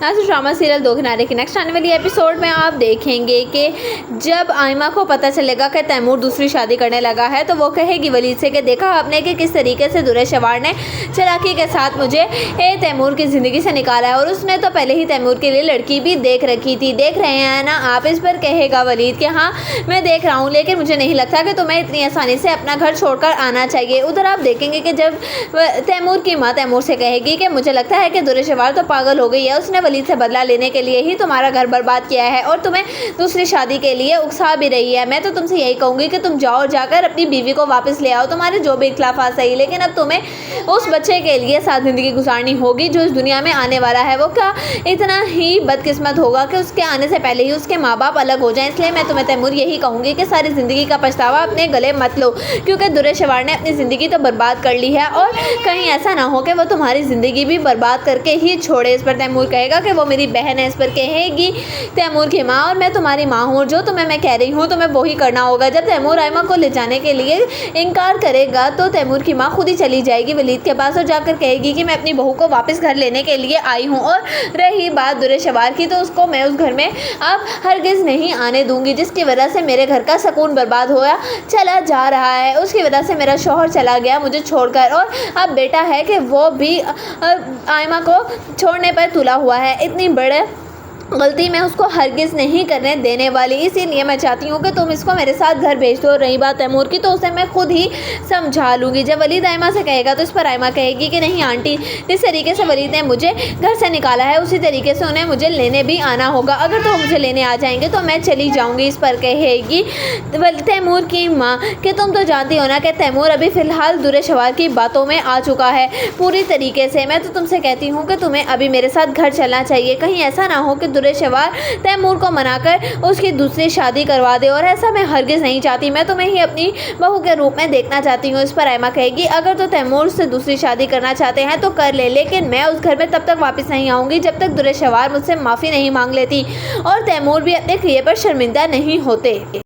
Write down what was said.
आज drama serial दो किनारे की नेक्स्ट आने वाली एपिसोड में आप देखेंगे कि जब आयमा को पता चलेगा कि तैमूर दूसरी शादी करने लगा है तो वो कहेगी वलीद से कि देखा आपने कि किस तरीके से दुर्रे शवार ने चालाकी के साथ मुझे तैमूर की ज़िंदगी से निकाला है और उसने तो पहले ही तैमूर के लिए लड़की भी देख रखी थी। देख रहे हैं ना आप? इस पर कहेगा वलीद कि हाँ मैं देख रहा हूँ, लेकिन मुझे नहीं लगता कि तुम्हें इतनी आसानी से अपना घर छोड़कर आना चाहिए। उधर आप देखेंगे कि जब तैमूर की माँ तैमूर से कहेगी कि मुझे लगता है कि दुर्रे शवार तो पागल हो गई है, उसने वलीद से बदला लेने के लिए ही तुम्हारा घर बर्बाद किया है और तुम्हें दूसरी शादी के लिए उकसा भी रही है। मैं तो तुमसे यही कहूँगी कि तुम जाओ, जाकर अपनी बीवी को वापस ले आओ, तुम्हारे जो भी इख्लाफात सही, लेकिन अब तुम्हें उस बच्चे के लिए साथ ज़िंदगी गुजारनी होगी जो इस दुनिया में आने वाला है। वो क्या इतना ही बदकिस्मत होगा कि उसके आने से पहले ही उसके माँ बाप अलग हो जाएं। इसलिए मैं तुम्हें तैमूर यही कहूँगी कि सारी ज़िंदगी का पछतावा अपने गले मत लो, क्योंकि दुर्रे शवार ने अपनी ज़िंदगी तो बर्बाद कर ली है और कहीं ऐसा ना हो कि वो तुम्हारी ज़िंदगी भी बर्बाद करके ही छोड़े। इस पर तैमूर कहेगा कि वो मेरी बहन है। इस पर कहेगी तैमूर की माँ और मैं तुम्हारी माँ हूँ, जो तुम्हें मैं कह रही हूँ तुम्हें वही करना होगा। जब तैमूर आयमा को ले जाने के लिए इनकार करेगा तो तैमूर की माँ खुद ही चली जाएगी वलीद के पास और जाकर कहेगी कि मैं अपनी बहू को वापस घर लेने के लिए आई हूँ। और रही बात दुर्रे शवार की, तो उसको मैं उस घर में अब हरगिज़ नहीं आने दूंगी, जिसकी वजह से मेरे घर का सुकून बर्बाद होया चला जा रहा है। उसकी वजह से मेरा शौहर चला गया मुझे छोड़कर और अब बेटा है कि वो भी आयमा को छोड़ने पर तुला हुआ है। इतनी बड़े गलती मैं उसको हरगिज़ नहीं करने देने वाली, इसीलिए मैं चाहती हूँ कि तुम इसको मेरे साथ घर भेज दो। रही बात तैमूर की, तो उसे मैं खुद ही समझा लूँगी। जब वलीद आयमा से कहेगा तो इस पर आयमा कहेगी कि नहीं आंटी, जिस तरीके से वलीद ने मुझे घर से निकाला है उसी तरीके से उन्हें मुझे लेने भी आना होगा। अगर तो मुझे लेने आ जाएंगे तो मैं चली जाऊँगी। इस पर कहेगी तैमूर की माँ कि तुम तो जानती हो ना कि तैमूर अभी फ़िलहाल दुर्रे शवार की बातों में आ चुका है पूरी तरीके से। मैं तो तुमसे कहती हूँ कि तुम्हें अभी मेरे साथ घर चलना चाहिए, कहीं ऐसा ना हो कि दुर्रे शवार तैमूर को मनाकर उसकी दूसरी शादी करवा दे, और ऐसा मैं हरगिज़ नहीं चाहती। मैं तुम्हें ही अपनी बहू के रूप में देखना चाहती हूँ। इस पर आयमा कहेगी अगर तो तैमूर से दूसरी शादी करना चाहते हैं तो कर ले, लेकिन मैं उस घर में तब तक वापस नहीं आऊँगी जब तक दुर्रे शवार मुझसे माफ़ी नहीं मांग लेती और तैमूर भी अपने किए पर शर्मिंदा नहीं होते।